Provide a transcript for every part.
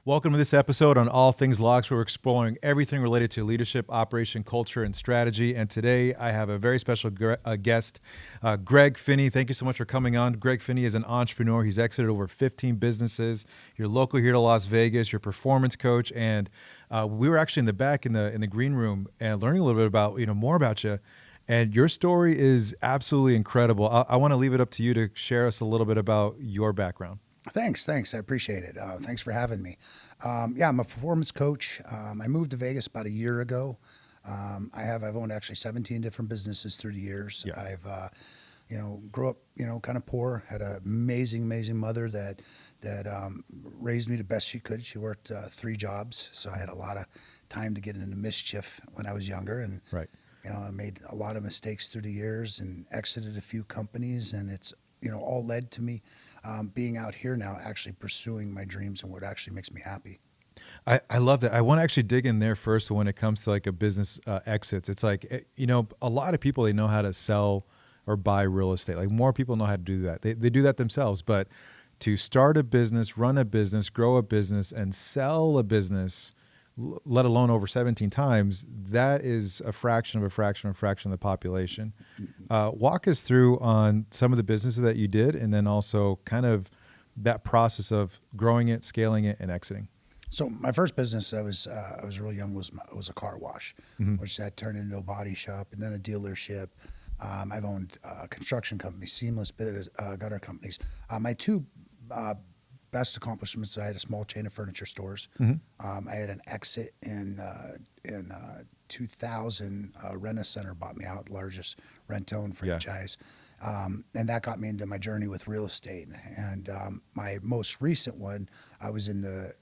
Welcome to this episode on All Things LOCS, where we're exploring everything related to leadership, operation, culture, and strategy. And today I have a very special guest, Greg Finney. Thank you so much for coming on. Greg Finney is an entrepreneur. He's exited over 15 businesses. You're local here to Las Vegas. You're a performance coach. And we were actually in the back in the green room and learning a little bit about, more about you. And your story is absolutely incredible. I want to leave it up to you to share us a little bit about your background. Thanks. I appreciate it. Thanks for having me. I'm a performance coach. I moved to Vegas about a year ago. I've owned actually 17 different businesses through the years. Yeah. I've, grew up, kind of poor, had an amazing mother that raised me the best she could. She worked 3 jobs. So I had a lot of time to get into mischief when I was younger. And, Right. I made a lot of mistakes through the years and exited a few companies, and it's, all led to me being out here now, actually pursuing my dreams and what actually makes me happy. I love that. I want to actually dig in there first when it comes to like a business exits. It's like, a lot of people, they know how to sell or buy real estate. Like more people know how to do that. They do that themselves. But to start a business, run a business, grow a business, and sell a business, let alone over 17 times, that is a fraction of the population. Walk us through on some of the businesses that you did, and then also kind of that process of growing it, scaling it, and exiting. So my first business, I was real young, was a car wash, which that turned into a body shop and then a dealership. I've owned construction companies, seamless gutter companies. My two best accomplishments, I had a small chain of furniture stores. I had an exit in 2000. Rent-A-Center bought me out, largest rent-own franchise. And that got me into my journey with real estate. And my most recent one, I was in the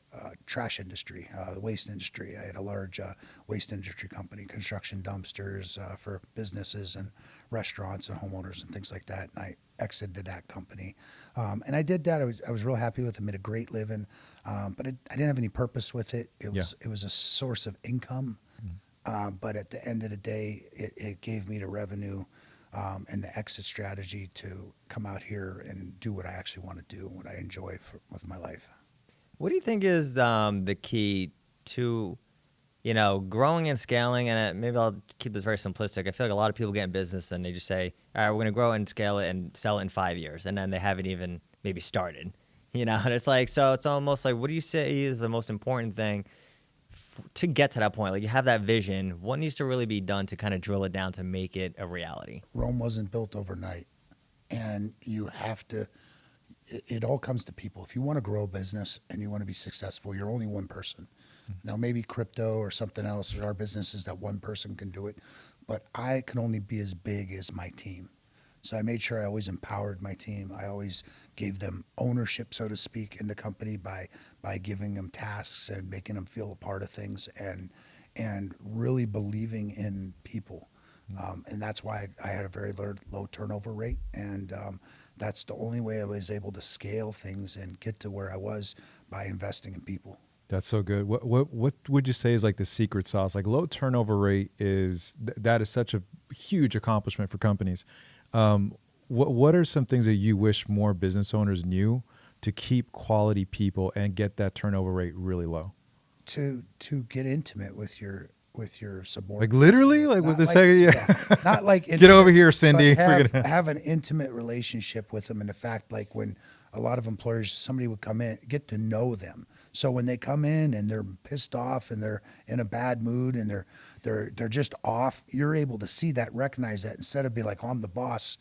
trash industry, the waste industry. I had a large waste industry company, construction dumpsters for businesses and restaurants and homeowners and things like that. And I exited that company. And I did that. I was real happy with it, made a great living. But I didn't have any purpose with it. It was a source of income. But at the end of the day, it gave me the revenue and the exit strategy to come out here and do what I actually want to do and what I enjoy with my life. What do you think is the key to, growing and scaling? And maybe I'll keep this very simplistic. I feel like a lot of people get in business and they just say, all right, we're going to grow and scale it and sell it in 5 years. And then they haven't even maybe started, and it's like, so it's almost like, what do you say is the most important thing to get to that point? Like you have that vision. What needs to really be done to kind of drill it down to make it a reality? Rome wasn't built overnight, and you have to, it all comes to people. If you want to grow a business and you want to be successful, you're only one person. Now, maybe crypto or something else, there are businesses that one person can do it, but I can only be as big as my team. So I made sure I always empowered my team. I always gave them ownership, so to speak, in the company by giving them tasks and making them feel a part of things and really believing in people. And that's why I had a very low turnover rate. And that's the only way I was able to scale things and get to where I was, by investing in people. That's so good. What would you say is like the secret sauce? Like low turnover rate that is such a huge accomplishment for companies. What are some things that you wish more business owners knew to keep quality people and get that turnover rate really low? To get intimate with your subordinates. Like literally, like with this, not like get over here, Cindy. Have an intimate relationship with them, and the fact, like when a lot of employers, somebody would come in, get to know them. So when they come in and they're pissed off and they're in a bad mood and they're just off, you're able to see that, recognize that, instead of being like, oh, I'm the boss,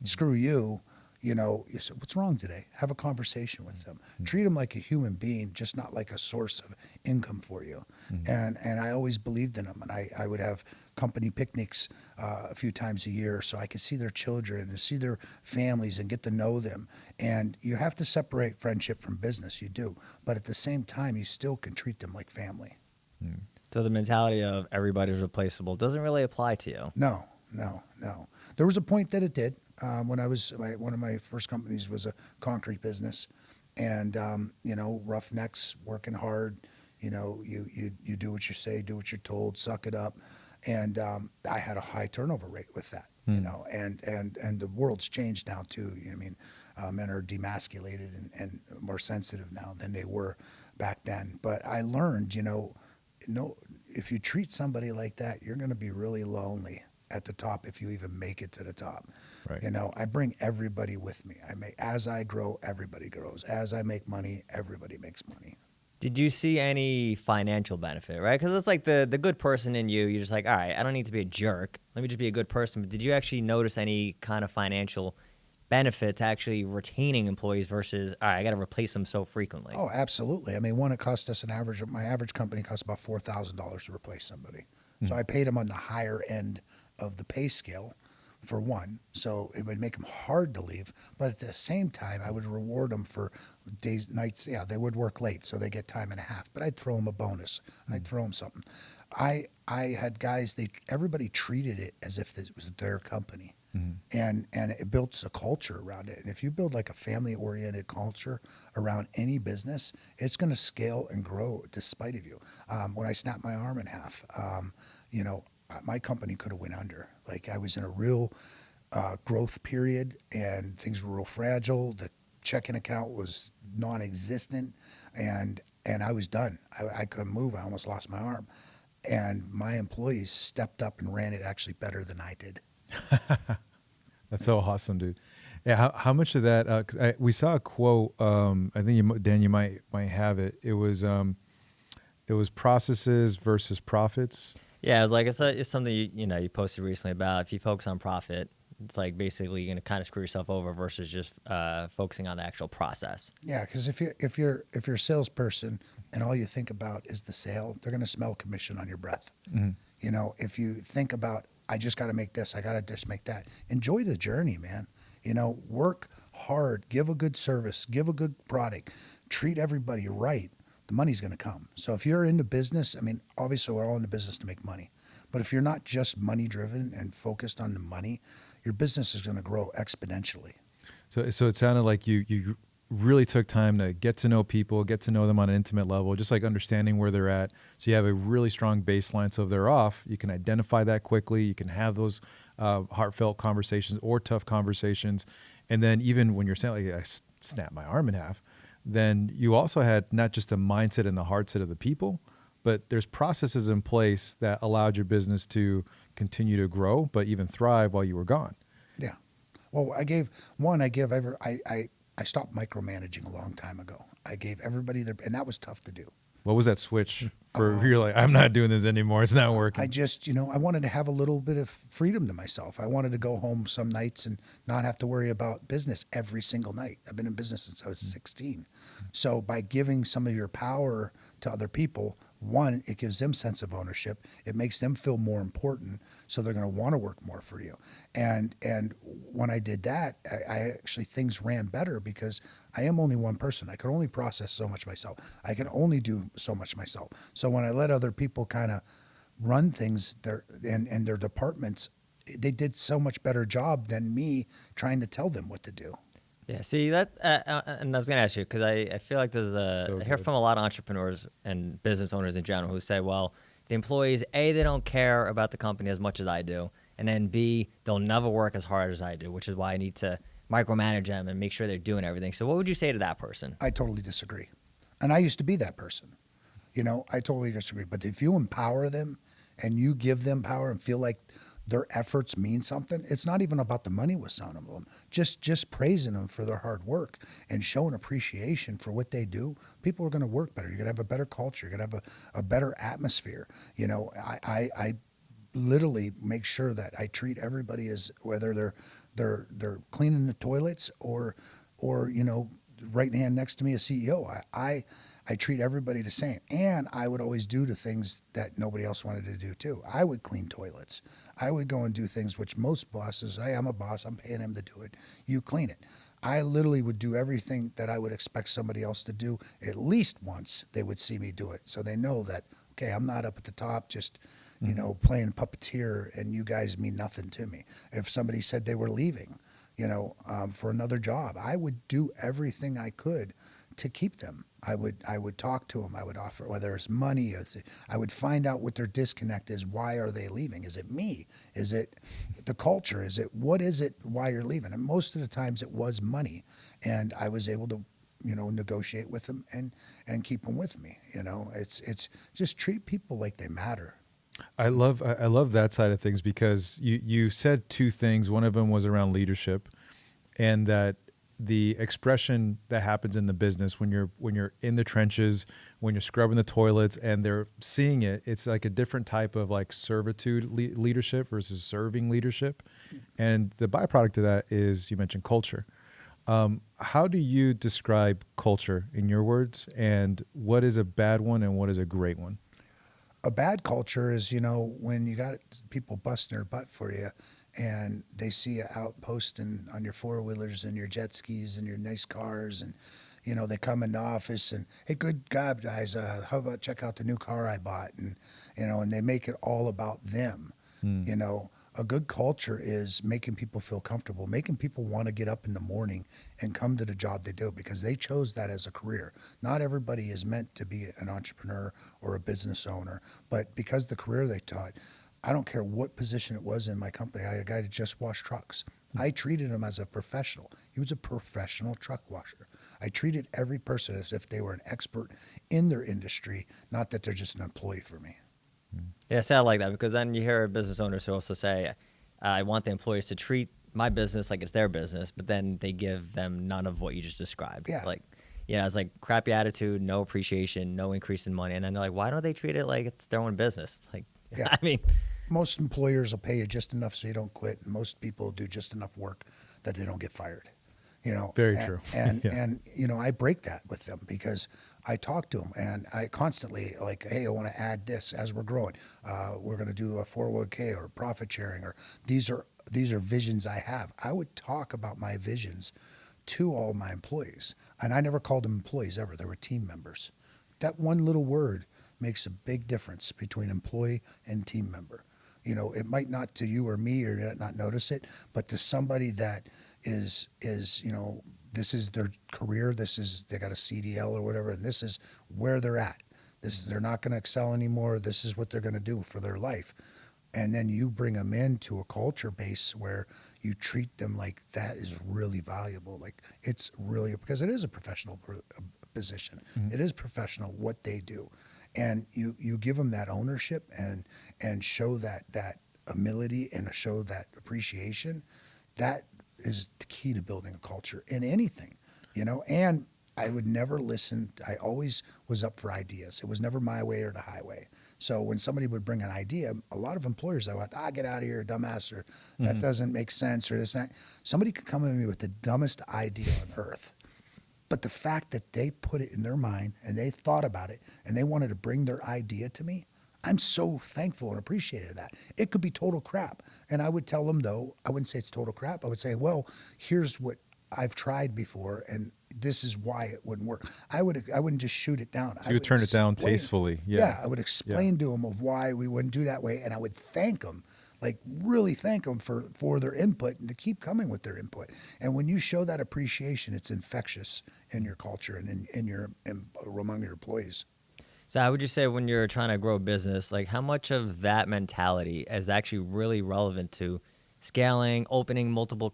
screw you. You say, what's wrong today? Have a conversation with them. Treat them like a human being, just not like a source of income for you. And I always believed in them. And I would have company picnics a few times a year so I could see their children and see their families and get to know them. And you have to separate friendship from business, you do. But at the same time, you still can treat them like family. So the mentality of everybody's replaceable doesn't really apply to you. No. There was a point that it did. When I was, one of my first companies was a concrete business, and roughnecks working hard. You do what you say, do what you're told, suck it up, and I had a high turnover rate with that. And the world's changed now too. Men are demasculated and more sensitive now than they were back then. But I learned, if you treat somebody like that, you're going to be really lonely at the top if you even make it to the top. Right. I bring everybody with me. As I grow, everybody grows. As I make money, everybody makes money. Did you see any financial benefit, right? Because it's like the good person in you. You're just like, all right, I don't need to be a jerk. Let me just be a good person. But did you actually notice any kind of financial benefit to actually retaining employees versus, all right, I got to replace them so frequently? Oh, absolutely. I mean, one, it cost us my average company cost about $4,000 to replace somebody. So I paid them on the higher end of the pay scale, for one. So it would make them hard to leave. But at the same time, I would reward them for days, nights. Yeah, they would work late, so they get time and a half. But I'd throw them a bonus. I'd throw them something. I had guys, everybody treated it as if it was their company. And it builds a culture around it. And if you build like a family-oriented culture around any business, it's going to scale and grow despite of you. When I snapped my arm in half, my company could have went under. Like, I was in a real growth period, and things were real fragile. The checking account was non-existent, and I was done. I couldn't move. I almost lost my arm. And my employees stepped up and ran it actually better than I did. That's so awesome, dude. Yeah, how much of that? 'Cause we saw a quote. I think Dan, you might have it. It was processes versus profits. Yeah, it's like it's something you posted recently about. If you focus on profit, it's like basically you're gonna kind of screw yourself over versus just focusing on the actual process. Yeah, because if you're a salesperson and all you think about is the sale, they're gonna smell commission on your breath. If you think about, I just got to make this, I got to just make that. Enjoy the journey, man. Work hard, give a good service, give a good product, treat everybody right. The money's going to come. So if you're into business, I mean, obviously we're all in the business to make money. But if you're not just money driven and focused on the money, your business is going to grow exponentially. So it sounded like you really took time to get to know people, get to know them on an intimate level, just like understanding where they're at. So you have a really strong baseline. So if they're off, you can identify that quickly. You can have those heartfelt conversations or tough conversations. And then even when you're saying, like, I snapped my arm in half, then you also had not just the mindset and the heart set of the people, but there's processes in place that allowed your business to continue to grow, but even thrive while you were gone. Yeah. Well, I stopped micromanaging a long time ago. I gave everybody and that was tough to do. What was that switch for you're like, I'm not doing this anymore. It's not working. I just, I wanted to have a little bit of freedom to myself. I wanted to go home some nights and not have to worry about business every single night. I've been in business since I was 16. So by giving some of your power to other people, one, it gives them sense of ownership. It makes them feel more important. So they're going to want to work more for you. And when I did that, I actually, things ran better because I am only one person. I could only process so much myself. I can only do so much myself. So when I let other people kind of run things and their departments, they did so much better job than me trying to tell them what to do. Yeah, see that, and I was gonna ask you because I feel like I hear from a lot of entrepreneurs and business owners in general who say, well, the employees, A, they don't care about the company as much as I do, and then B, they'll never work as hard as I do, which is why I need to micromanage them and make sure they're doing everything. So what would you say to that person? I totally disagree, and I used to be that person. I totally disagree. But if you empower them and you give them power and feel like their efforts mean something, it's not even about the money with some of them. Just praising them for their hard work and showing appreciation for what they do, people are going to work better. You're going to have a better culture. You're going to have a better atmosphere. I literally make sure that I treat everybody as whether they're cleaning the toilets or right hand next to me a CEO. I treat everybody the same. And I would always do the things that nobody else wanted to do too. I would clean toilets. I would go and do things which most bosses, hey, I'm a boss, I'm paying him to do it. You clean it. I literally would do everything that I would expect somebody else to do. At least once they would see me do it. So they know that, okay, I'm not up at the top just, playing puppeteer and you guys mean nothing to me. If somebody said they were leaving, for another job, I would do everything I could to keep them. I would talk to them. I would offer, whether it's money or I would find out what their disconnect is. Why are they leaving? Is it me? Is it the culture? What is it? Why you're leaving? And most of the times it was money. And I was able to negotiate with them and keep them with me. It's just treat people like they matter. I love that side of things, because you said two things. One of them was around leadership, and that the expression that happens in the business when you're in the trenches, when you're scrubbing the toilets and they're seeing it, it's like a different type of like servitude leadership versus serving leadership. And the byproduct of that is, you mentioned culture. How do you describe culture in your words, and what is a bad one and what is a great one? A bad culture is, when you got people busting their butt for you and they see you out posting on your four-wheelers and your jet skis and your nice cars, and, they come in the office and, hey, good job, guys, how about check out the new car I bought? And, and they make it all about them. A good culture is making people feel comfortable, making people want to get up in the morning and come to the job they do because they chose that as a career. Not everybody is meant to be an entrepreneur or a business owner, but because the career they taught, I don't care what position it was in my company. I had a guy that just washed trucks. I treated him as a professional. He was a professional truck washer. I treated every person as if they were an expert in their industry, not that they're just an employee for me. Yeah, I sound like that, because then you hear business owners who also say, I want the employees to treat my business like it's their business, but then they give them none of what you just described. Yeah. Like, it's like crappy attitude, no appreciation, no increase in money. And then they're like, why don't they treat it like it's their own business? Like, Yeah. I mean, most employers will pay you just enough so you don't quit. And most people do just enough work that they don't get fired. Very true. And, Yeah. and I break that with them because I talk to them and I constantly like, hey, I want to add this as we're growing. We're going to do a 401k or profit sharing, or these are visions I have. I would talk about my visions to all my employees, and I never called them employees ever. They were team members. That one little word makes a big difference between employee and team member. It might not to you or me or not notice it, but to somebody that is this is their career, they got a CDL or whatever, and this is where they're at. They're not going to excel anymore. This is what they're going to do for their life. And then you bring them into a culture base where you treat them like that is really valuable. Like it's really, because it is a professional position. Mm-hmm. It is professional what they do. And you give them that ownership and show that humility and show that appreciation. That is the key to building a culture in anything, and I would never listen. I always was up for ideas. It was never my way or the highway. So when somebody would bring an idea, a lot of employers, I went, get out of here, dumbass, or that doesn't make sense, or this, that. Somebody could come at me with the dumbest idea on earth. But the fact that they put it in their mind and they thought about it and they wanted to bring their idea to me, I'm so thankful and appreciative of that. It could be total crap. And I would tell them, though, I wouldn't say it's total crap. I would say, well, here's what I've tried before, and this is why it wouldn't work. I wouldn't just shoot it down. So you would turn it down tastefully. Yeah, I would explain to them of why we wouldn't do that way, and I would thank them, like really thank them for their input and to keep coming with their input. And when you show that appreciation, it's infectious in your culture and among your employees. so how would you say when you're trying to grow a business, like how much of that mentality is actually really relevant to scaling, opening multiple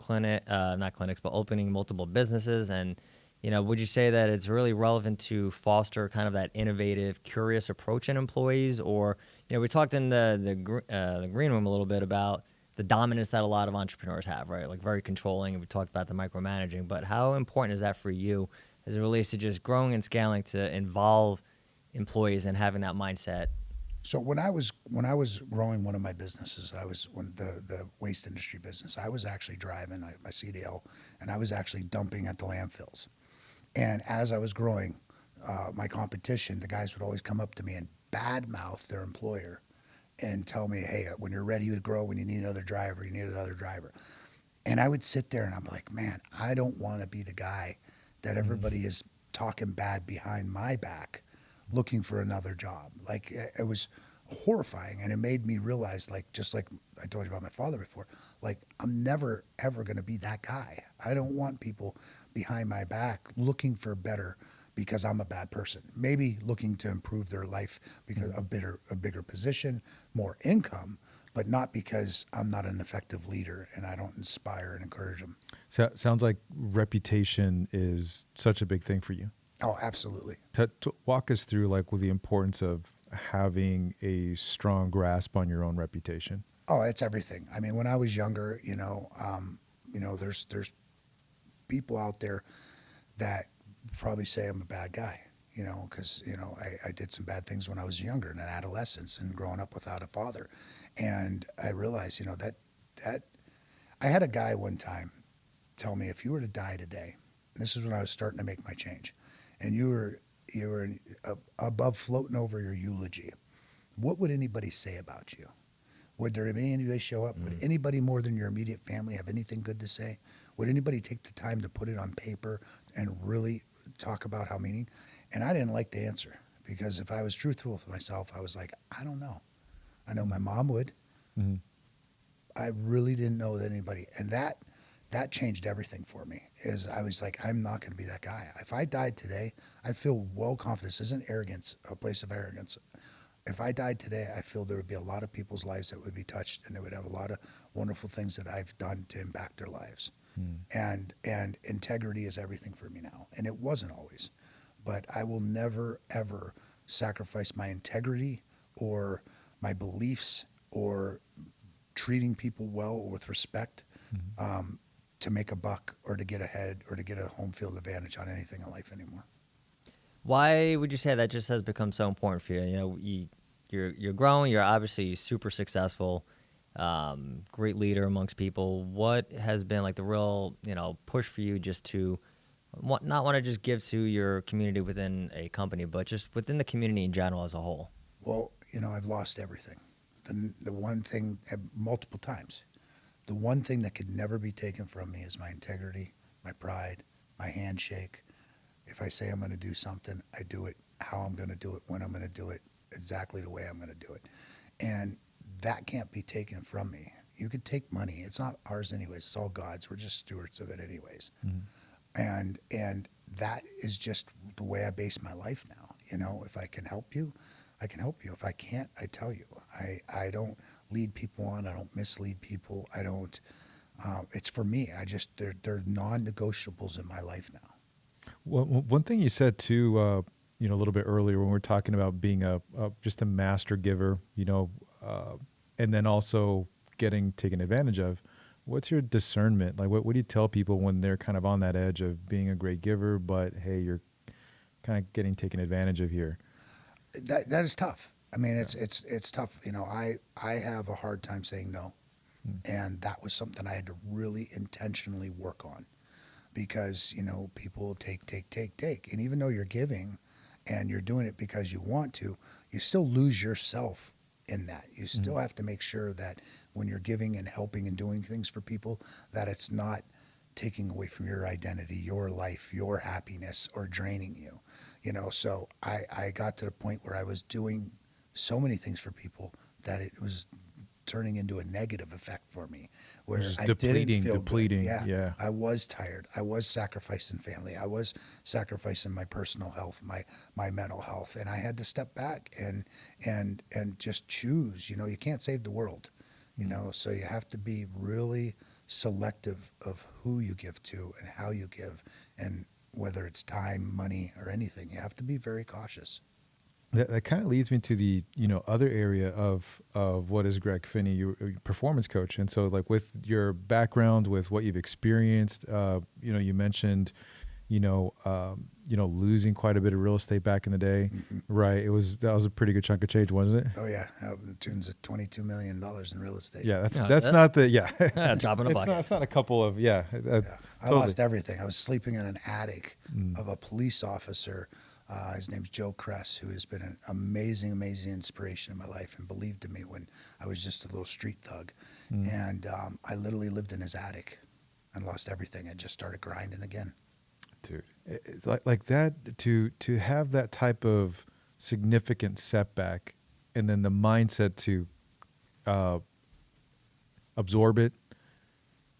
opening multiple businesses? And, would you say that it's really relevant to foster kind of that innovative, curious approach in employees? Or, we talked in the green room a little bit about the dominance that a lot of entrepreneurs have, right? Like very controlling, and we talked about the micromanaging, but how important is that for you as it relates to just growing and scaling to involve employees and having that mindset? So when I was growing one of my businesses, the waste industry business, I was actually driving my CDL, and I was actually dumping at the landfills. And as I was growing my competition, the guys would always come up to me and badmouth their employer and tell me, hey, when you're ready to grow, when you need another driver, you need another driver. And I would sit there and I'm like, man, I don't want to be the guy that everybody is talking bad behind my back looking for another job. Like it was horrifying, and it made me realize, like, just like I told you about my father before, like I'm never ever going to be that guy. I don't want people behind my back looking for better because I'm a bad person. Maybe looking to improve their life because a bigger position, more income, but not because I'm not an effective leader and I don't inspire and encourage them. So sounds like reputation is such a big thing for you. Oh, absolutely. To walk us through like with the importance of having a strong grasp on your own reputation. Oh, it's everything. I mean, when I was younger, there's people out there that probably say I'm a bad guy, because, I did some bad things when I was younger in adolescence and growing up without a father. And I realized, that I had a guy one time tell me, if you were to die today, and this is when I was starting to make my change, and you were above floating over your eulogy, what would anybody say about you? Would there be anybody show up? Would anybody more than your immediate family have anything good to say? Would anybody take the time to put it on paper and really talk about how meaning? And I didn't like the answer, because if I was truthful with myself, I was like, I don't know. I know my mom would. Mm-hmm. I really didn't know that anybody. And that changed everything for me. Is I was like, I'm not going to be that guy. If I died today, I feel well confident. This isn't arrogance, a place of arrogance. If I died today, I feel there would be a lot of people's lives that would be touched, and they would have a lot of wonderful things that I've done to impact their lives. And integrity is everything for me now. And it wasn't always. But I will never, ever sacrifice my integrity or my beliefs or treating people well or with respect to make a buck or to get ahead or to get a home field advantage on anything in life anymore. Why would you say that just has become so important for you? You're growing. You're obviously super successful, great leader amongst people. What has been like the real push for you just to not want to just give to your community within a company, but just within the community in general as a whole? Well, I've lost everything. The one thing, multiple times, the one thing that could never be taken from me is my integrity, my pride, my handshake. If I say I'm going to do something, I do it how I'm going to do it, when I'm going to do it, exactly the way I'm going to do it. And that can't be taken from me. You could take money. It's not ours anyways. It's all God's. We're just stewards of it anyways. And that is just the way I base my life now. If I can help you, I can help you. If I can't, I tell you. I don't lead people on. I don't mislead people. I don't. It's for me. They're non-negotiables in my life now. Well, one thing you said too, a little bit earlier when we were talking about being just a master giver, and then also getting taken advantage of. What's your discernment? Like, what do you tell people when they're kind of on that edge of being a great giver, but hey, you're kind of getting taken advantage of here? That is tough. I mean, it's tough. I have a hard time saying no, and that was something I had to really intentionally work on, because people take, and even though you're giving, and you're doing it because you want to, you still lose yourself in that. You still have to make sure that when you're giving and helping and doing things for people, that it's not taking away from your identity, your life, your happiness, or draining you. So I got to the point where I was doing so many things for people that it was turning into a negative effect for me, where I didn't feel depleting. Good. Yeah. I was tired. I was sacrificing family. I was sacrificing my personal health, my mental health, and I had to step back and just choose. You can't save the world, so you have to be really selective of who you give to and how you give, and whether it's time, money, or anything. You have to be very cautious. That kind of leads me to the other area of what is Greg Finney, your performance coach, and so like with your background, with what you've experienced, you mentioned, losing quite a bit of real estate back in the day, right? That was a pretty good chunk of change, wasn't it? Oh yeah, tunes of $22 million in real estate. Yeah, that's not the drop in a bucket. It's not a couple of I lost everything. I was sleeping in an attic of a police officer. His name's Joe Kress, who has been an amazing, amazing inspiration in my life and believed in me when I was just a little street thug. And I literally lived in his attic and lost everything and just started grinding again. Dude, it's like that, to have that type of significant setback, and then the mindset to absorb it,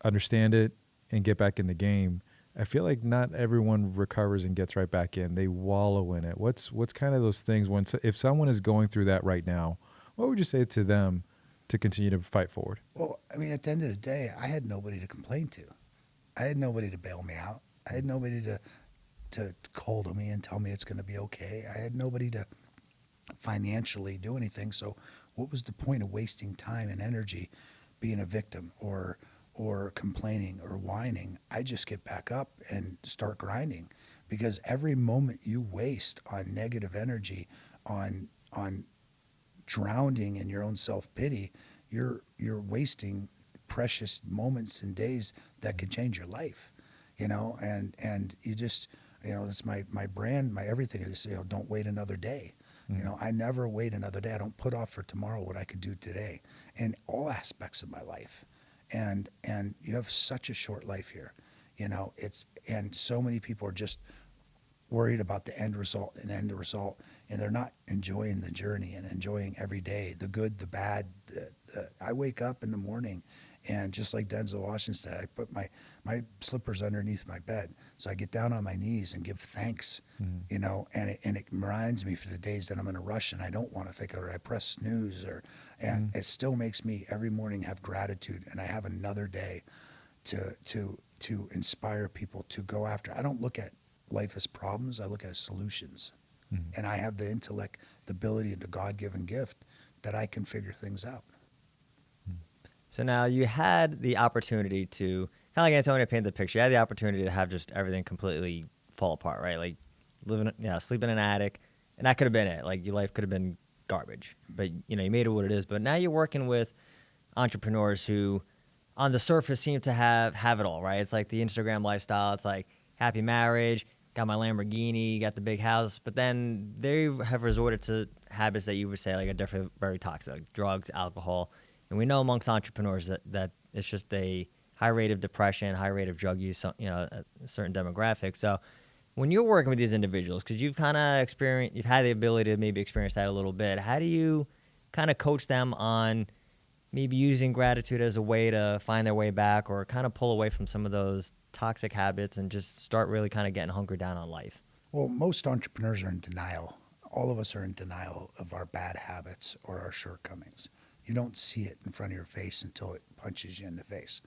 understand it, and get back in the game. I feel like not everyone recovers and gets right back in. They wallow in it. What's kind of those things if someone is going through that right now, what would you say to them to continue to fight forward? Well, I mean, at the end of the day, I had nobody to complain to. I had nobody to bail me out. I had nobody to call to me and tell me it's going to be okay. I had nobody to financially do anything. So what was the point of wasting time and energy being a victim or complaining or whining? I just get back up and start grinding, because every moment you waste on negative energy, on drowning in your own self-pity, you're wasting precious moments and days that could change your life, and you just, that's my brand, my everything is, don't wait another day. I never wait another day. I don't put off for tomorrow what I could do today in all aspects of my life. And you have such a short life here, and so many people are just worried about the end result, and they're not enjoying the journey and enjoying every day, the good, the bad. I wake up in the morning, and just like Denzel Washington said, I put my slippers underneath my bed. So I get down on my knees and give thanks, and it reminds me for the days that I'm in a rush and I don't want to think of it. I press snooze, and it still makes me every morning have gratitude, and I have another day to inspire people to go after. I don't look at life as problems. I look at it as solutions. And I have the intellect, the ability, and the God-given gift that I can figure things out. So now you had the opportunity to, kind of like Antonio painted the picture, you had the opportunity to have just everything completely fall apart, right? Like sleeping in an attic, and that could have been it. Like your life could have been garbage, but you made it what it is. But now you're working with entrepreneurs who on the surface seem to have it all, right? It's like the Instagram lifestyle. It's like happy marriage, got my Lamborghini, got the big house, but then they have resorted to habits that you would say like are definitely very toxic, like drugs, alcohol. And we know amongst entrepreneurs that it's just a high rate of depression, high rate of drug use, a certain demographic. So when you're working with these individuals, because you've kind of you've had the ability to maybe experience that a little bit, how do you kind of coach them on maybe using gratitude as a way to find their way back, or kind of pull away from some of those toxic habits and just start really kind of getting hunkered down on life? Well, most entrepreneurs are in denial. All of us are in denial of our bad habits or our shortcomings. You don't see it in front of your face until it punches you in the face.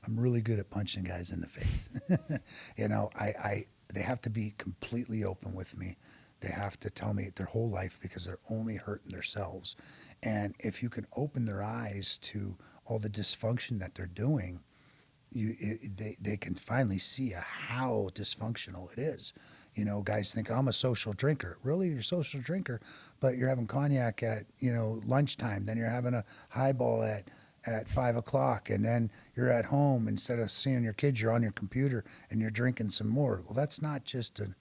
I'm really good at punching guys in the face. They have to be completely open with me. They have to tell me their whole life, because they're only hurting themselves. And if you can open their eyes to all the dysfunction that they're doing, they can finally see how dysfunctional it is. Guys think, I'm a social drinker. Really, you're a social drinker, but you're having cognac at, lunchtime. Then you're having a highball at 5 o'clock. And then you're at home. Instead of seeing your kids, you're on your computer and you're drinking some more. Well, that's not just a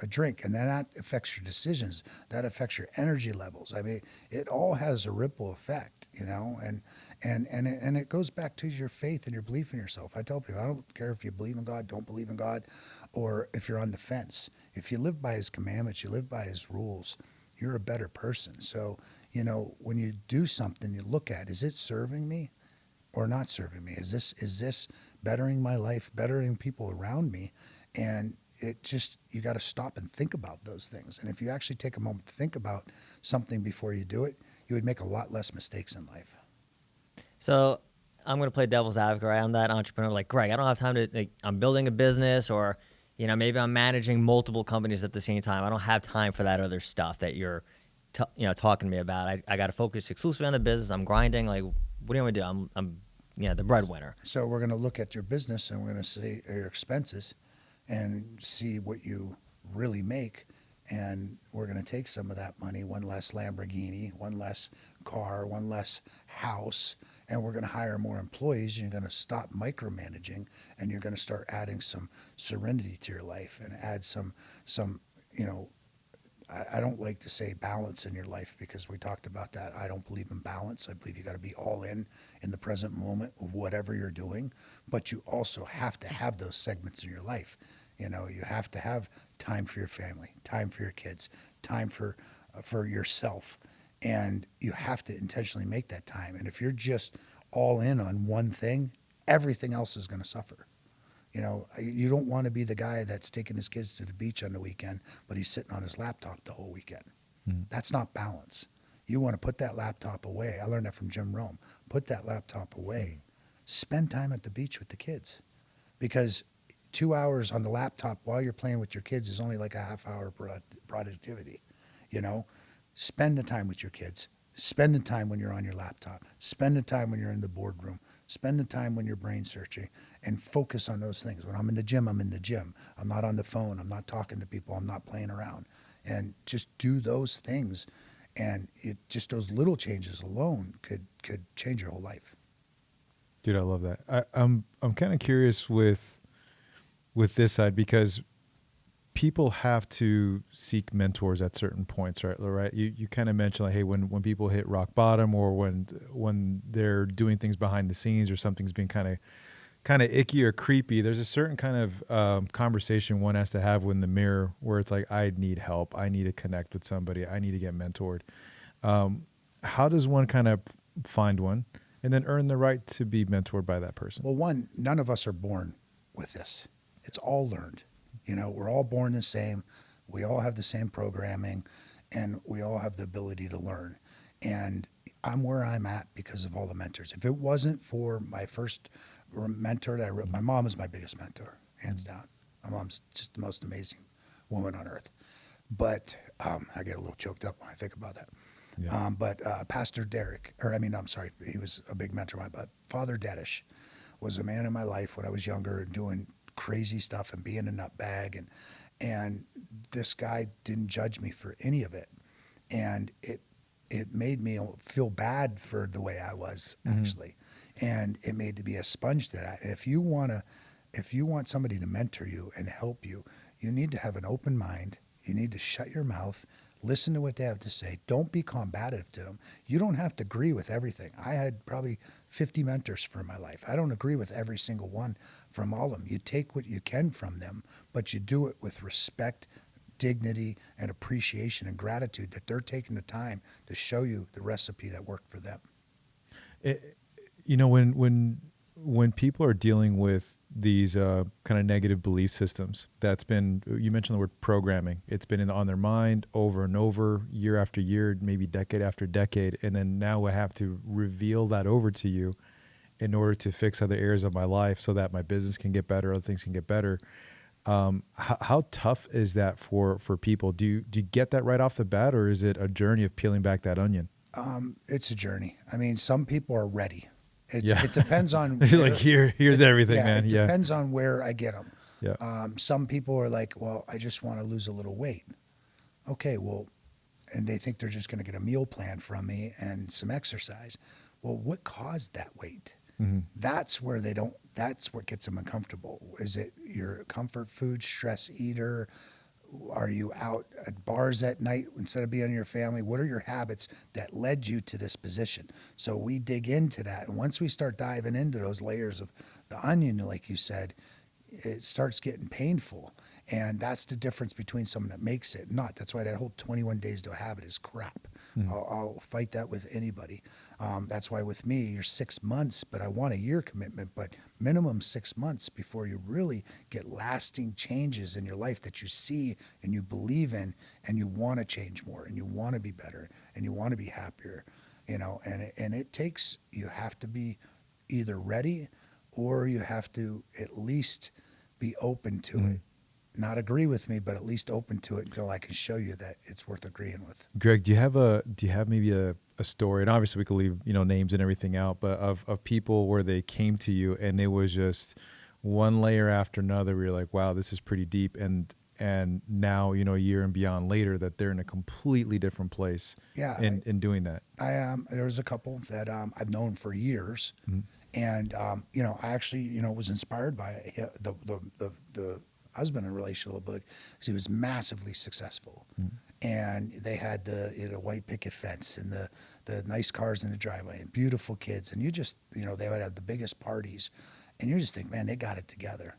drink. And then that affects your decisions. That affects your energy levels. I mean, it all has a ripple effect, and it goes back to your faith and your belief in yourself. I tell people, I don't care if you believe in God, don't believe in God, or if you're on the fence. If you live by his commandments, you live by his rules, you're a better person. So, when you do something, you look at, is it serving me or not serving me? Is this bettering my life, bettering people around me? And you got to stop and think about those things. And if you actually take a moment to think about something before you do it, you would make a lot less mistakes in life. So I'm going to play devil's advocate. Right? I'm that entrepreneur like, Greg, I don't have time to, I'm building a business, or, maybe I'm managing multiple companies at the same time. I don't have time for that other stuff that you're, talking to me about. I got to focus exclusively on the business. I'm grinding. Like, what do you want to do? I'm the breadwinner. So we're going to look at your business, and we're going to see your expenses and see what you really make. And we're going to take some of that money, one less Lamborghini, one less car, one less house, and we're going to hire more employees. You're going to stop micromanaging, and you're going to start adding some serenity to your life and add some I don't like to say balance in your life, because we talked about that. I don't believe in balance. I believe you got to be all in the present moment of whatever you're doing, but you also have to have those segments in your life. You have to have time for your family, time for your kids, time for yourself, and you have to intentionally make that time. And if you're just all in on one thing, everything else is going to suffer. You don't want to be the guy that's taking his kids to the beach on the weekend, but he's sitting on his laptop the whole weekend. That's not balance. You want to put that laptop away. I learned that from Jim Rome. Put that laptop away. Spend time at the beach with the kids, because 2 hours on the laptop while you're playing with your kids is only like a half hour productivity. You know, spend the time with your kids. Spend the time when you're on your laptop. Spend the time when you're in the boardroom. Spend the time when you're brain searching, and focus on those things. When I'm in the gym, I'm in the gym. I'm not on the phone. I'm not talking to people. I'm not playing around. And just do those things. And just those little changes alone could change your whole life. Dude, I love that. I'm kind of curious with this side, because people have to seek mentors at certain points, right? You kind of mentioned, like, hey, when people hit rock bottom, or when they're doing things behind the scenes, or something's being kind of icky or creepy, there's a certain kind of conversation one has to have in the mirror, where it's like, I need help. I need to connect with somebody. I need to get mentored. How does one kind of find one and then earn the right to be mentored by that person? Well, one, none of us are born with this. It's all learned. You know, we're all born the same. We all have the same programming, and we all have the ability to learn. And I'm where I'm at because of all the mentors. If it wasn't for my first mentor my mom is my biggest mentor, hands down. My mom's just the most amazing woman on earth. But I get a little choked up when I think about that. Yeah. But Pastor Derek, he was a big mentor of mine, but Father Dedish was a man in my life when I was younger and doing crazy stuff and being a nutbag, and this guy didn't judge me for any of it, and it made me feel bad for the way I was, actually, and it made to be a sponge to that. And if you want somebody to mentor you and help you, you need to have an open mind. You need to shut your mouth, listen to what they have to say. Don't be combative to them. You don't have to agree with everything. I had probably 50 mentors for my life. I don't agree with every single one from all of them. You take what you can from them, but you do it with respect, dignity, and appreciation and gratitude that they're taking the time to show you the recipe that worked for them. When people are dealing with these kind of negative belief systems, you mentioned the word programming. It's been on their mind over and over, year after year, maybe decade after decade. And then now I have to reveal that over to you in order to fix other areas of my life so that my business can get better, other things can get better. How tough is that for people? Do you get that right off the bat, or is it a journey of peeling back that onion? It's a journey. I mean, some people are ready. It depends on like here's everything, man. It depends on where I get them. Yeah. Some people are like, well, I just want to lose a little weight. Okay, well, and they think they're just going to get a meal plan from me and some exercise. Well, what caused that weight? Mm-hmm. That's what gets them uncomfortable. Is it your comfort food, stress eater? Are you out at bars at night instead of being in your family? What are your habits that led you to this position? So we dig into that. And once we start diving into those layers of the onion, like you said, it starts getting painful. And that's the difference between someone that makes it and not. That's why that whole 21 days to a habit is crap. I'll fight that with anybody. That's why with me, you're 6 months, but I want a year commitment, but minimum 6 months before you really get lasting changes in your life that you see and you believe in, and you want to change more, and you want to be better, and you want to be happier, and it takes, you have to be either ready, or you have to at least be open to it. Not agree with me, but at least open to it until I can show you that it's worth agreeing with. Greg, do you have maybe a story? And obviously we could leave, names and everything out, but of people where they came to you and it was just one layer after another where you're like, wow, this is pretty deep. And now, a year and beyond later, that they're in a completely different place in doing that. There was a couple that I've known for years. And, I actually, was inspired by the husband in relationship, because he was massively successful. And they had the white picket fence and the nice cars in the driveway and beautiful kids. And you just, they would have the biggest parties. And you just think, man, they got it together.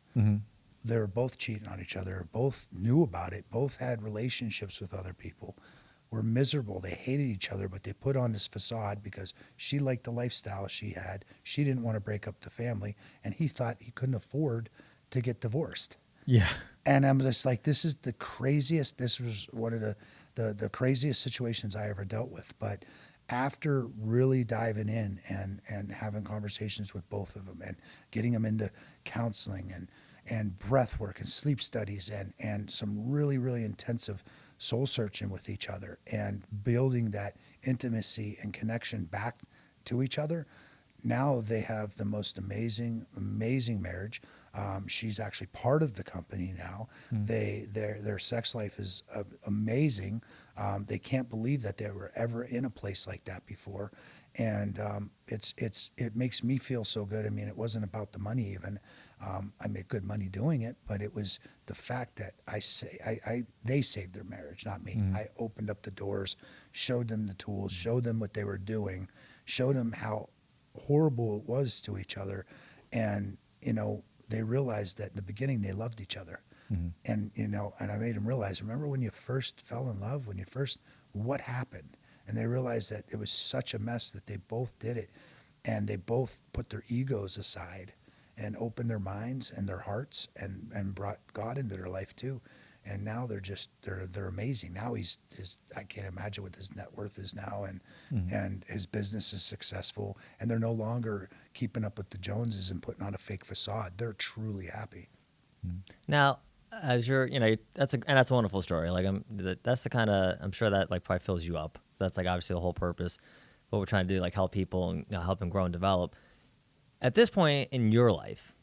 They were both cheating on each other, both knew about it, both had relationships with other people, were miserable. They hated each other, but they put on this facade because she liked the lifestyle she had. She didn't want to break up the family, and he thought he couldn't afford to get divorced. Yeah. And I'm just like, this is the craziest. This was one of the craziest situations I ever dealt with. But after really diving in and having conversations with both of them and getting them into counseling and breath work and sleep studies and some really, really intensive soul searching with each other and building that intimacy and connection back to each other, now they have the most amazing marriage. She's actually part of the company now. Their sex life is amazing. They can't believe that they were ever in a place like that before, and it makes me feel so good. I mean, it wasn't about the money even. I make good money doing it, but it was the fact that they saved their marriage, not me. I opened up the doors, showed them the tools, showed them what they were doing, showed them how horrible it was to each other, and they realized that in the beginning they loved each other. And and I made them realize, remember when you first fell in love, what happened? And they realized that it was such a mess that they both did it, and they both put their egos aside and opened their minds and their hearts and brought God into their life too. And now they're amazing. Now I can't imagine what his net worth is now, and his business is successful, and they're no longer keeping up with the Joneses and putting on a fake facade. They're truly happy. Now, as you're, that's a wonderful story. Like that's the kind of, I'm sure that like probably fills you up. That's like obviously the whole purpose. What we're trying to do, like help people and help them grow and develop. At this point in your life,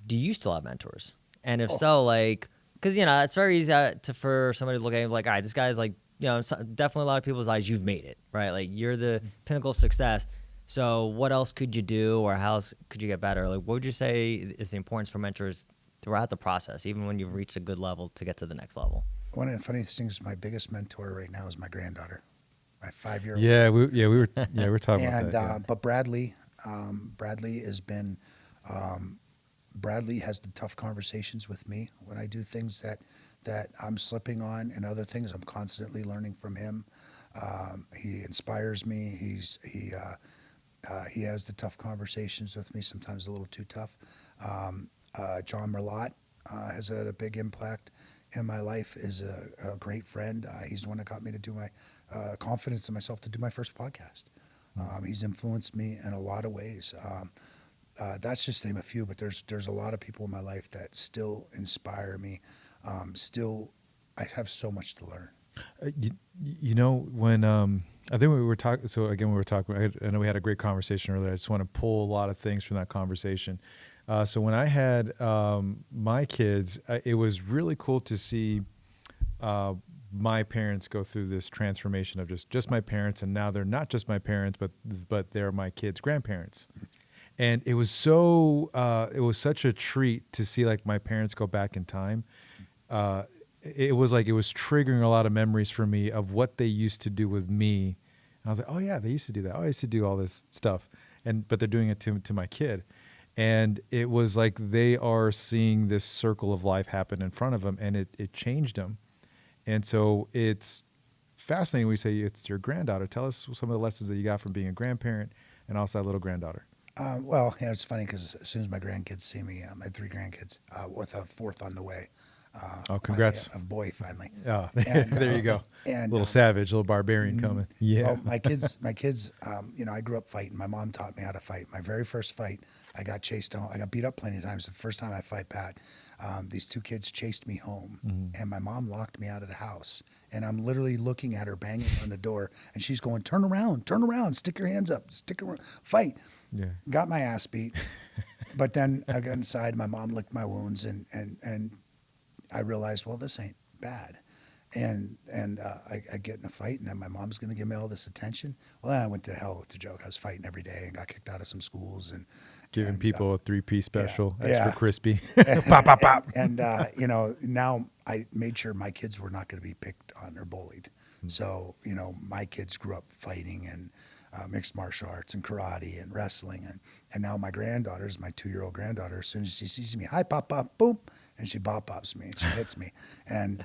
do you still have mentors? And if so, like, because it's very easy for somebody to look at you like, all right, this guy's like, definitely a lot of people's eyes, you've made it, right? Like you're the pinnacle of success. So what else could you do, or how else could you get better? Like, what would you say is the importance for mentors throughout the process, even when you've reached a good level to get to the next level? One of the funniest things, my biggest mentor right now is my granddaughter, my 5-year-old. Yeah, we were talking about that. Yeah. But Bradley has been. Bradley has the tough conversations with me when I do things that I'm slipping on, and other things I'm constantly learning from him. He inspires me. He has the tough conversations with me, sometimes a little too tough. John Merlot has had a big impact in my life, is a great friend. He's the one that got me to do my confidence in myself to do my first podcast. He's influenced me in a lot of ways. That's just to name a few, but there's a lot of people in my life that still inspire me. I have so much to learn. When I think we were talking. So again, I know we had a great conversation earlier. I just want to pull a lot of things from that conversation. So when I had my kids, it was really cool to see my parents go through this transformation of just my parents, and now they're not just my parents, but they're my kids' grandparents. And it was such a treat to see like my parents go back in time. It was triggering a lot of memories for me of what they used to do with me. And I was like, oh yeah, they used to do that. Oh, I used to do all this stuff. But they're doing it to my kid. And it was like they are seeing this circle of life happen in front of them, and it changed them. And so it's fascinating when you say it's your granddaughter. Tell us some of the lessons that you got from being a grandparent and also that little granddaughter. It's funny because as soon as my grandkids see me, I had 3 grandkids with a 4th on the way. Congrats. A boy finally. Oh, there you go. And, little savage, little barbarian coming. Yeah. Well, my kids, I grew up fighting. My mom taught me how to fight. My very first fight, I got chased home. I got beat up plenty of times. The first time I fight back, these 2 kids chased me home, and my mom locked me out of the house. And I'm literally looking at her banging on the door, and she's going, turn around, stick your hands up, stick around, fight. Yeah. Got my ass beat. But then I got inside, my mom licked my wounds, and I realized, well, this ain't bad. And I get in a fight, and then my mom's going to give me all this attention. Well, then I went to hell with the joke. I was fighting every day and got kicked out of some schools. Giving people a 3-piece special, extra yeah. crispy. Pop, pop, pop. And, now I made sure my kids were not going to be picked on or bullied. So, my kids grew up fighting and mixed martial arts and karate and wrestling. And now my granddaughter's, my 2-year-old granddaughter, as soon as she sees me, hi, pop, pop, boom. And she bops me and she hits me. And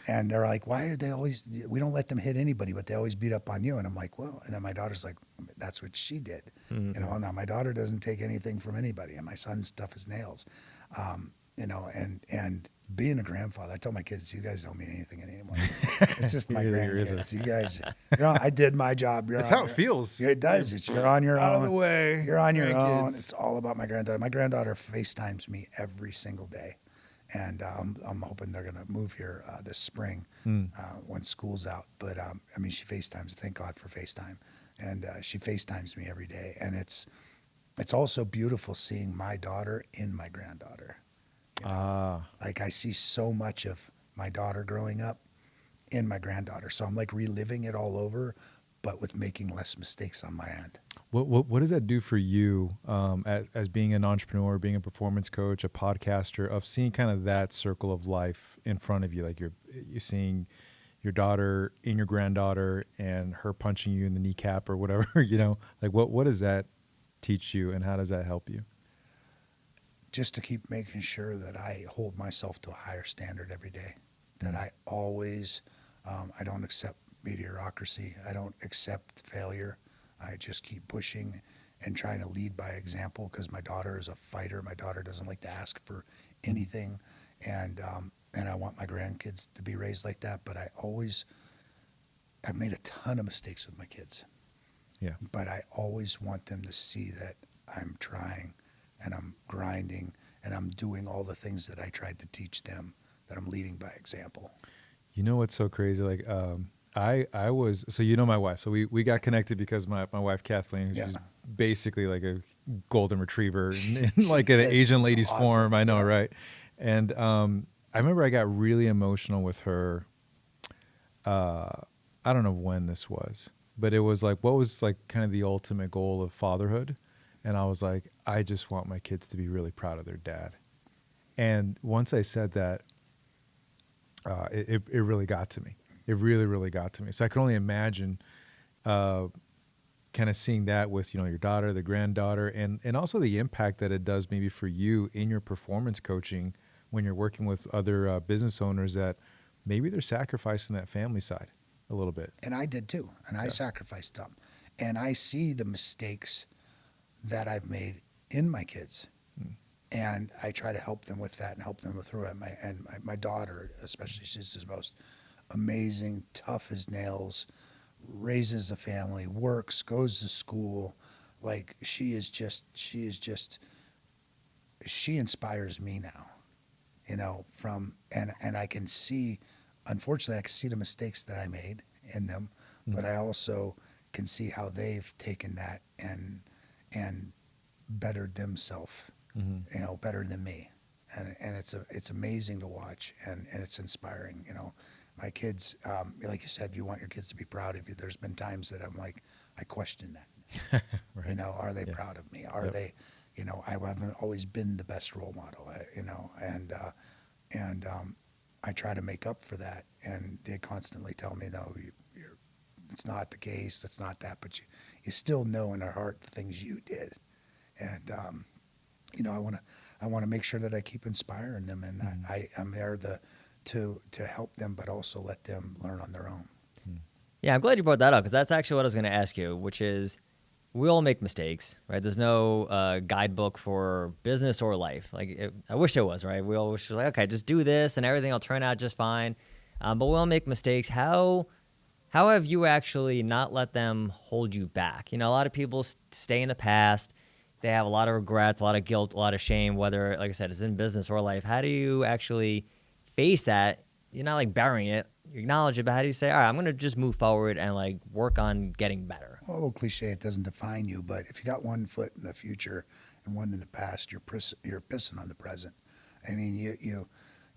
they're like, why are they always, we don't let them hit anybody, but they always beat up on you. And I'm like, well, and then my daughter's like, that's what she did. Mm-hmm. Now my daughter doesn't take anything from anybody, and my son's tough as nails. and being a grandfather, I tell my kids, you guys don't mean anything anymore. It's just my grandkids. You guys, I did my job. That's how it feels. It does. You're on your Out own. of the way. You're on your own. Grandkids. It's all about my granddaughter. My granddaughter FaceTimes me every single day. And I'm hoping they're going to move here this spring when school's out. But, she FaceTimes. Thank God for FaceTime. And she FaceTimes me every day. And it's also beautiful seeing my daughter in my granddaughter. Like I see so much of my daughter growing up in my granddaughter. So I'm like reliving it all over, but with making less mistakes on my end. What does that do for you as being an entrepreneur, being a performance coach, a podcaster, of seeing kind of that circle of life in front of you? Like you're seeing your daughter in your granddaughter and her punching you in the kneecap or whatever, like what does that teach you and how does that help you? Just to keep making sure that I hold myself to a higher standard every day, that I always, I don't accept mediocrity. I don't accept failure. I just keep pushing and trying to lead by example because my daughter is a fighter. My daughter doesn't like to ask for anything. And I want my grandkids to be raised like that. But I've made a ton of mistakes with my kids. Yeah. But I always want them to see that I'm trying and I'm grinding and I'm doing all the things that I tried to teach them, that I'm leading by example. You know what's so crazy? Like, I was, so my wife, so we got connected because my wife, Kathleen, she's basically like a golden retriever in like an Asian lady's awesome. form. I know. Yeah. Right. And, I remember I got really emotional with her. I don't know when this was, but it was like, what was like kind of the ultimate goal of fatherhood? And I was like, I just want my kids to be really proud of their dad. And once I said that, it really got to me. It really, really got to me. So I can only imagine kind of seeing that with, your daughter, the granddaughter, and also the impact that it does maybe for you in your performance coaching when you're working with other business owners that maybe they're sacrificing that family side a little bit. And I did too. And I sacrificed them. And I see the mistakes that I've made in my kids. And I try to help them with that and help them through it. My daughter, especially, she's the most amazing, tough as nails, raises a family, works, goes to school. Like she inspires me now, and I can see, unfortunately, I can see the mistakes that I made in them, but I also can see how they've taken that and bettered themselves, better than me. And it's amazing to watch and it's inspiring, My kids, like you said, you want your kids to be proud of you. There's been times that I'm like, I question that. Right. Are they proud of me? Are they, I haven't always been the best role model, and I try to make up for that. And they constantly tell me, no, it's not the case. That's not that. But you still know in our heart the things you did. And, I want to make sure that I keep inspiring them, and I'm there to help them, but also let them learn on their own. Yeah, I'm glad you brought that up because that's actually what I was going to ask you, which is we all make mistakes, right? There's no guidebook for business or life. I wish there was, right? We all wish, like, okay, just do this and everything will turn out just fine. But we all make mistakes. How have you actually not let them hold you back? A lot of people stay in the past. They have a lot of regrets, a lot of guilt, a lot of shame, whether, like I said, it's in business or life. How do you actually face that? You're not like burying it. You acknowledge it, but how do you say, all right, I'm going to just move forward and like work on getting better? Well, a little cliche, it doesn't define you, but if you got one foot in the future and one in the past, you're pissing on the present. I mean,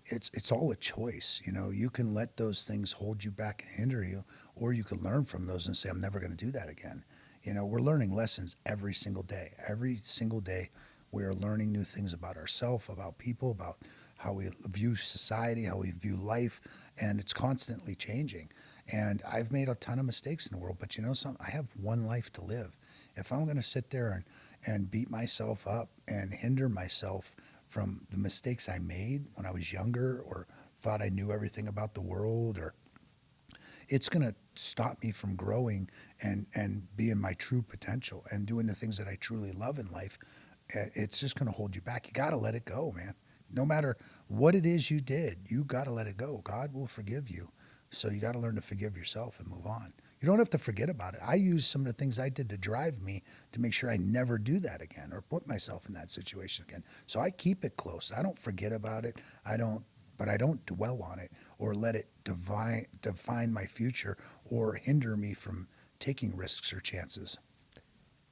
it's all a choice. You can let those things hold you back and hinder you, or you can learn from those and say, I'm never going to do that again. We're learning lessons every single day. Every single day, we are learning new things about ourselves, about people, about how we view society, how we view life, and it's constantly changing. And I've made a ton of mistakes in the world, but something? I have one life to live. If I'm going to sit there and beat myself up and hinder myself from the mistakes I made when I was younger or thought I knew everything about the world, or it's going to stop me from growing and being my true potential and doing the things that I truly love in life. It's just going to hold you back. You got to let it go, man. No matter what it is you did, you got to let it go. God will forgive you. So you got to learn to forgive yourself and move on. You don't have to forget about it. I use some of the things I did to drive me to make sure I never do that again or put myself in that situation again. So I keep it close. I don't forget about it. But I don't dwell on it or let it define my future or hinder me from taking risks or chances.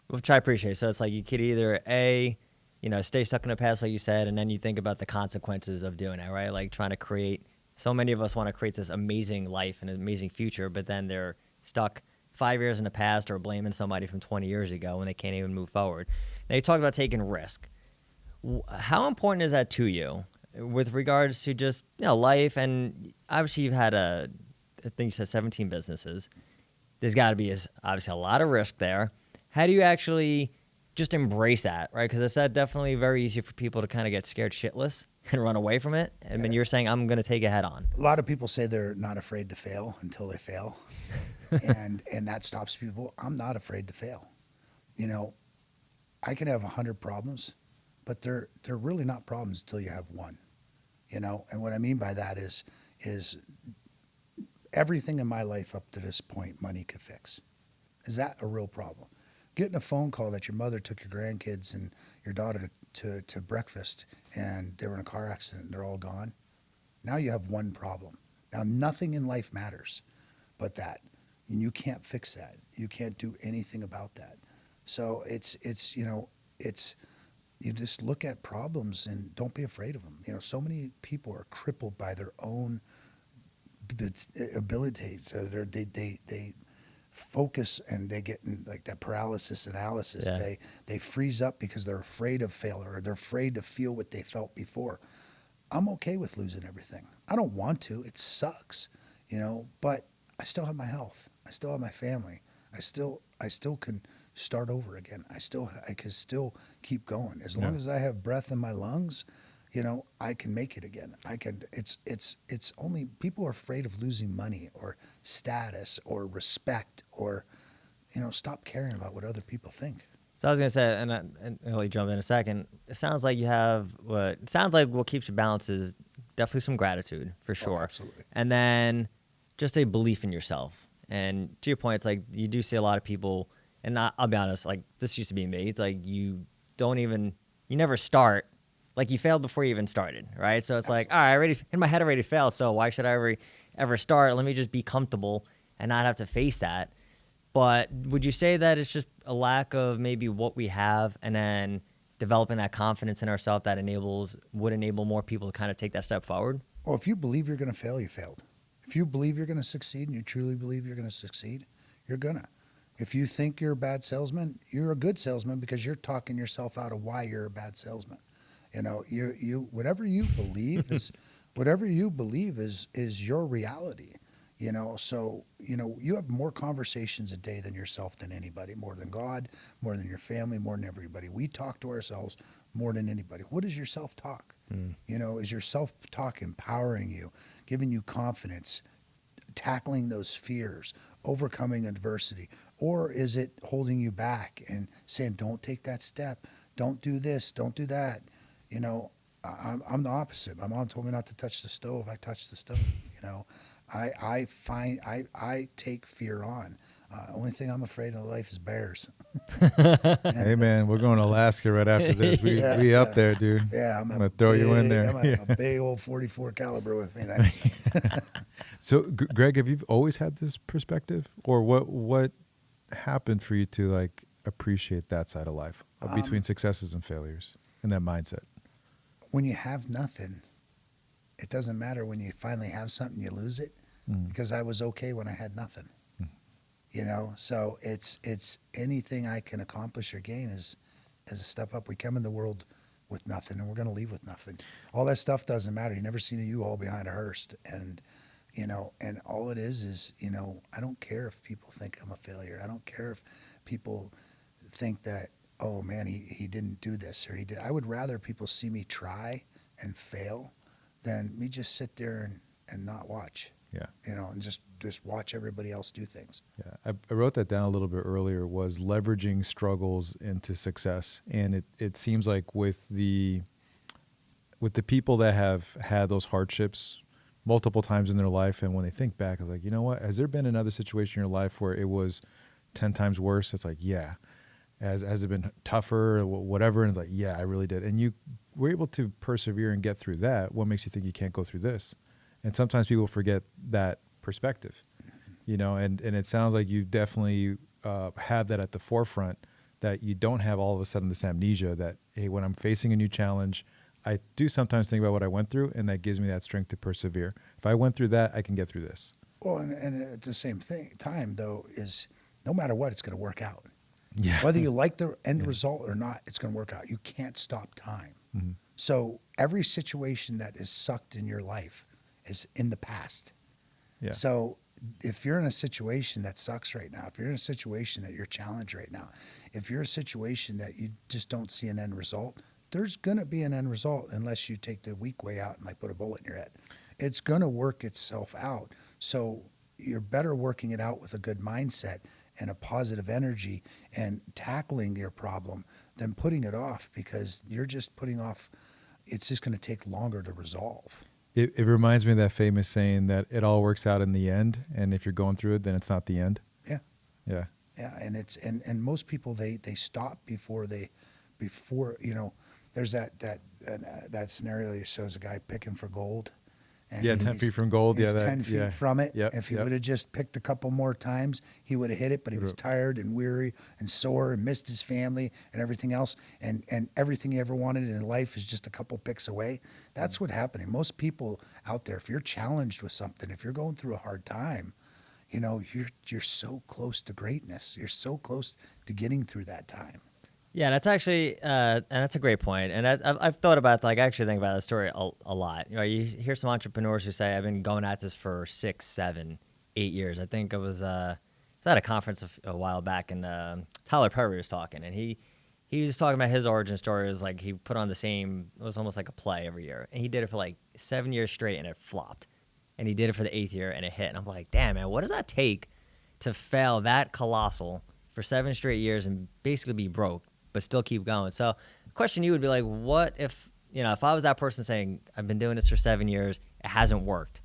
Which I appreciate. So it's like you could either stay stuck in the past, like you said, and then you think about the consequences of doing it, right? Like trying to create. So many of us want to create this amazing life and an amazing future, but then they're stuck 5 years in the past or blaming somebody from 20 years ago when they can't even move forward. Now you talk about taking risk. How important is that to you with regards to just life? And obviously you've had I think you said 17 businesses. There's got to be obviously a lot of risk there. How do you actually just embrace that, right? Because it's definitely very easy for people to kind of get scared shitless and run away from it. I mean, you're saying, I'm going to take it head on. A lot of people say they're not afraid to fail until they fail. and that stops people. I'm not afraid to fail. I can have 100 problems, but they're really not problems until you have one. And what I mean by that is everything in my life up to this point, money could fix. Is that a real problem? Getting a phone call that your mother took your grandkids and your daughter to breakfast and they were in a car accident and they're all gone. Now you have one problem. Now nothing in life matters but that. And you can't fix that. You can't do anything about that. So it's you just look at problems and don't be afraid of them. So many people are crippled by their own abilities. They focus and they get in like that paralysis analysis. Yeah. They freeze up because they're afraid of failure or they're afraid to feel what they felt before. I'm okay with losing everything. I don't want to. It sucks, but I still have my health. I still have my family. I still can start over again. I can still keep going. As long as I have breath in my lungs, I can make it again. It's only people are afraid of losing money or status or respect or, stop caring about what other people think. So I was going to say, and I'll let you jump in a second. It sounds like what keeps you balanced is definitely some gratitude for sure. Oh, absolutely. And then just a belief in yourself. And to your point, it's like you do see a lot of people, and I'll be honest, like this used to be me. It's like you never start. Like you failed before you even started, right? So it's like, all right, in my head I already failed, so why should I ever start? Let me just be comfortable and not have to face that. But would you say that it's just a lack of maybe what we have and then developing that confidence in ourselves that would enable more people to kind of take that step forward? Well, if you believe you're going to fail, you failed. If you believe you're going to succeed and you truly believe you're going to succeed, you're going to. If you think you're a bad salesman, you're a good salesman because you're talking yourself out of why you're a bad salesman. Whatever you believe is your reality. So you have more conversations a day than yourself than anybody, more than God, more than your family, more than everybody. We talk to ourselves more than anybody. What is your self-talk? Is your self-talk empowering you, giving you confidence, tackling those fears, overcoming adversity, or is it holding you back and saying, don't take that step, don't do this, don't do that? I'm the opposite. My mom told me not to touch the stove. I touch the stove. I take fear on. Only thing I'm afraid of in life is bears. Hey man, we're going to Alaska right after this. We up there, dude. Yeah, I'm gonna throw you in there. I'm gonna have a big old 44 caliber with me. So, Greg, have you always had this perspective, or what happened for you to like appreciate that side of life between successes and failures and that mindset? When you have nothing, it doesn't matter when you finally have something, you lose it, because I was okay when I had nothing. So it's anything I can accomplish or gain is a step up. We come in the world with nothing and we're going to leave with nothing. All that stuff doesn't matter. You never seen a U-Haul behind a hearse. And all it is, I don't care if people think I'm a failure. I don't care if people think that, oh man, he didn't do this or he did. I would rather people see me try and fail than me just sit there and not watch. Yeah. And just watch everybody else do things. Yeah. I wrote that down a little bit earlier, was leveraging struggles into success. And it seems like with with the people that have had those hardships multiple times in their life, and when they think back, it's like, you know what? Has there been another situation in your life where it was 10 times worse? It's like, yeah. Has it been tougher or whatever? And it's like, yeah, I really did. And you were able to persevere and get through that. What makes you think you can't go through this? And sometimes people forget that perspective, you know, and it sounds like you definitely have that at the forefront, that you don't have all of a sudden this amnesia that, hey, when I'm facing a new challenge, I do sometimes think about what I went through, and that gives me that strength to persevere. If I went through that, I can get through this. Well, and at the same time, though, is no matter what, it's going to work out. Yeah. Whether you like the end result or not, it's going to work out. You can't stop time. Mm-hmm. So every situation that is sucked in your life is in the past. Yeah. So if you're in a situation that sucks right now, if you're in a situation that you're challenged right now, if you're in a situation that you just don't see an end result, there's going to be an end result unless you take the weak way out and like put a bullet in your head. It's going to work itself out. So you're better working it out with a good mindset and a positive energy and tackling your problem than putting it off, because you're just putting off. It's just going to take longer to resolve. It reminds me of that famous saying that it all works out in the end. And if you're going through it, then it's not the end. Yeah. Yeah. Yeah. And it's, and most people, they stop before, you know, there's that scenario that shows a guy picking for gold. And yeah, 10 feet from gold. He's Yeah, 10 feet from it. Yep, If he would have just picked a couple more times, he would have hit it, but he was tired and weary and sore and missed his family and everything else. And everything he ever wanted in life is just a couple picks away. That's what's happening. Most people out there, if you're challenged with something, if you're going through a hard time, you know, you're so close to greatness. You're so close to getting through that time. Yeah, that's actually, and that's a great point. And I've thought about, like, I actually think about that story a lot. You know, you hear some entrepreneurs who say, I've been going at this for 6, 7, 8 years. I think I was at a conference a while back, and Tyler Perry was talking, and he was talking about his origin story. It was like he put on it was almost like a play every year. And he did it for like 7 years straight, and it flopped. And he did it for the 8th year, and it hit. And I'm like, damn, man, what does that take to fail that colossal for 7 straight years and basically be broke, but still keep going? So the question to you would be like, what if, you know, if I was that person saying, I've been doing this for 7 years, it hasn't worked,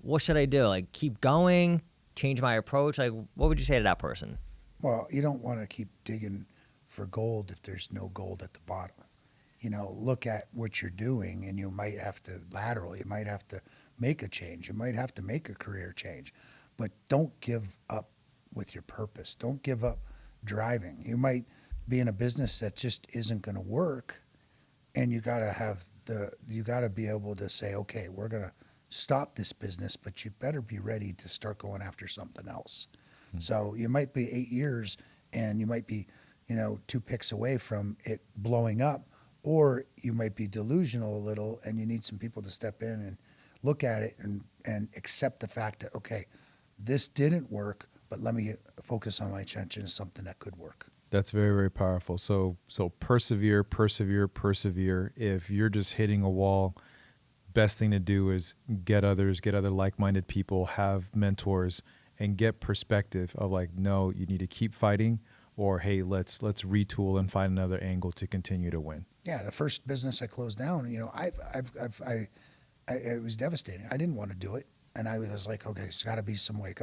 what should I do? Like, keep going, change my approach? Like, what would you say to that person? Well, you don't want to keep digging for gold if there's no gold at the bottom. You know, look at what you're doing, and you might have to lateral. You might have to make a change. You might have to make a career change. But don't give up with your purpose. Don't give up driving. You might be in a business that just isn't going to work, and you got to be able to say, okay, we're going to stop this business, but you better be ready to start going after something else. Mm-hmm. So you might be 8 years, and you might be, you know, 2 picks away from it blowing up, or you might be delusional a little, and you need some people to step in and look at it and accept the fact that, okay, this didn't work, but let me focus on my attention on something that could work. That's very, very powerful. So persevere. If you're just hitting a wall, best thing to do is get other like-minded people, have mentors, and get perspective of like, no, you need to keep fighting, or hey, let's retool and find another angle to continue to win. Yeah, the first business I closed down, you know, it was devastating. I didn't want to do it, and I was like, okay, there's got to be some way.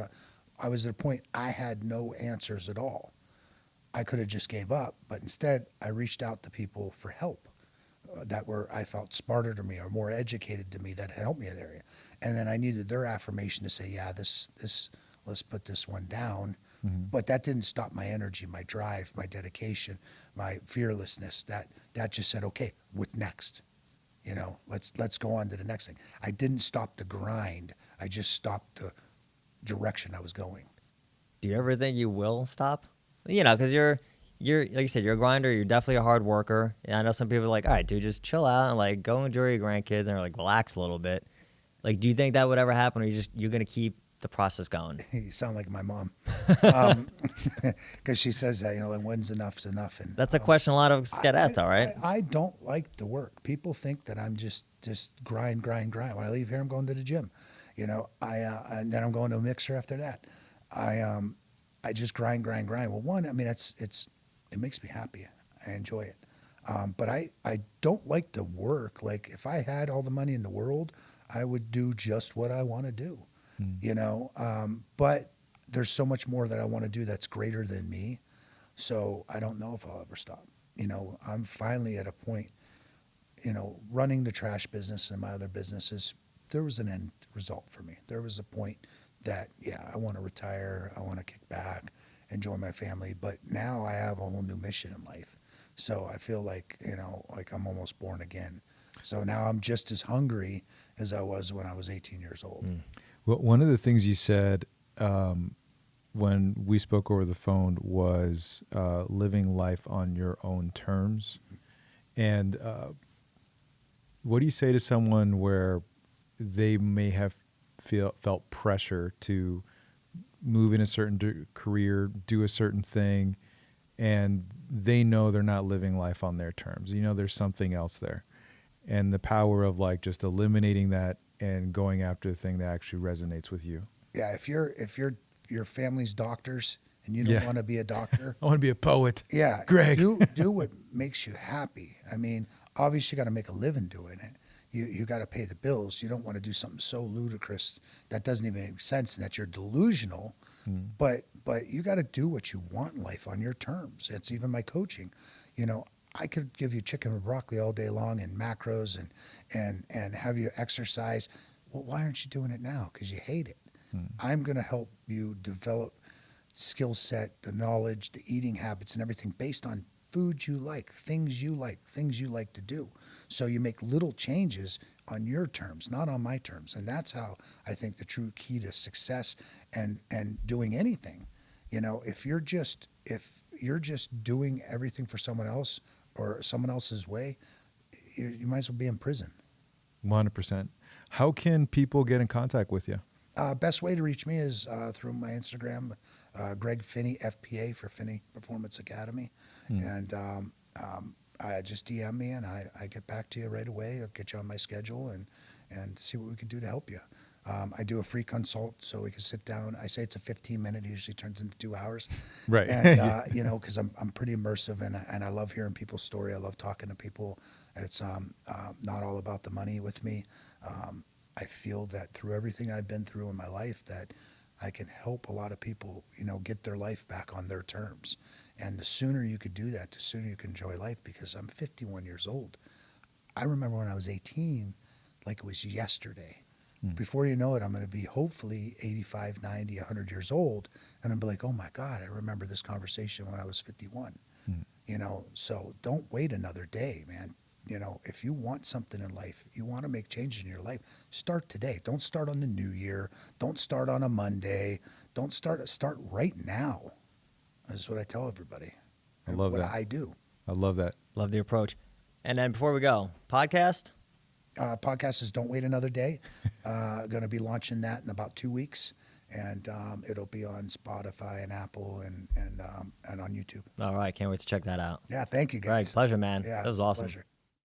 I was at a point I had no answers at all. I could have just gave up, but instead I reached out to people for help that I felt smarter to me or more educated to me that helped me in that area. And then I needed their affirmation to say, yeah, this let's put this one down. Mm-hmm. But that didn't stop my energy, my drive, my dedication, my fearlessness. That just said, okay, what's next? You know, let's go on to the next thing. I didn't stop the grind. I just stopped the direction I was going. Do you ever think you will stop? You know, because you're like you said, you're a grinder. You're definitely a hard worker. And I know some people are like, all right, dude, just chill out and like go enjoy your grandkids and like relax a little bit. Like, do you think that would ever happen, or you're gonna keep the process going? You sound like my mom, because she says that, you know, like, when's enough's enough. And that's a question a lot of us get asked, all right? I don't like the work. People think that I'm just grind. When I leave here, I'm going to the gym. You know, and then I'm going to a mixer after that. I just grind. Well, one, I mean, it makes me happy. I enjoy it. But I don't like to work. Like if I had all the money in the world, I would do just what I want to do, you know? But there's so much more that I want to do that's greater than me. So I don't know if I'll ever stop. You know, I'm finally at a point, you know, running the trash business and my other businesses, there was an end result for me. There was a point that, yeah, I want to retire. I want to kick back, enjoy my family. But now I have a whole new mission in life. So I feel like, you know, like I'm almost born again. So now I'm just as hungry as I was when I was 18 years old. Well, one of the things you said when we spoke over the phone was living life on your own terms. And what do you say to someone where they may have felt pressure to move in a certain career, do a certain thing, and they know they're not living life on their terms? You know, there's something else there. And the power of like just eliminating that and going after the thing that actually resonates with you. Yeah, if your family's doctors and you don't want to be a doctor, I want to be a poet. yeah, Greg. do what makes you happy. I mean, obviously you got to make a living doing it. You got to pay the bills. You don't want to do something so ludicrous that doesn't even make sense and that you're delusional. But you got to do what you want in life on your terms. It's even my coaching. You know, I could give you chicken and broccoli all day long and macros and have you exercise. Well, why aren't you doing it now? Because you hate it. I'm going to help you develop skill set, the knowledge, the eating habits and everything based on food you like, things you like to do. So you make little changes on your terms, not on my terms. And that's how I think the true key to success and doing anything. You know, if you're just doing everything for someone else or someone else's way, you might as well be in prison. 100%. How can people get in contact with you? Best way to reach me is through my Instagram, Greg Finney, FPA for Finney Performance Academy. And I just DM me and I get back to you right away. I'll get you on my schedule and see what we can do to help you. I do a free consult so we can sit down. I say it's a 15-minute, it usually turns into 2 hours. Right. And, you know, because I'm pretty immersive and I love hearing people's story. I love talking to people. It's not all about the money with me. I feel that through everything I've been through in my life that I can help a lot of people, you know, get their life back on their terms. And the sooner you could do that, the sooner you can enjoy life, because I'm 51 years old. I remember when I was 18, like it was yesterday. Before you know it, I'm going to be hopefully 85, 90, 100 years old. And I'll be like, oh my God, I remember this conversation when I was 51. You know, so don't wait another day, man. You know, if you want something in life, you want to make changes in your life, start today. Don't start on the new year. Don't start on a Monday. Don't start right now. That's what I tell everybody. I love that. What I do. I love that. Love the approach. And then before we go, podcast? Podcast is Don't Wait Another Day. Going to be launching that in about 2 weeks. And it'll be on Spotify and Apple and on YouTube. All right. Can't wait to check that out. Yeah, thank you, guys. Greg, pleasure, man. Yeah, That was awesome. Pleasure.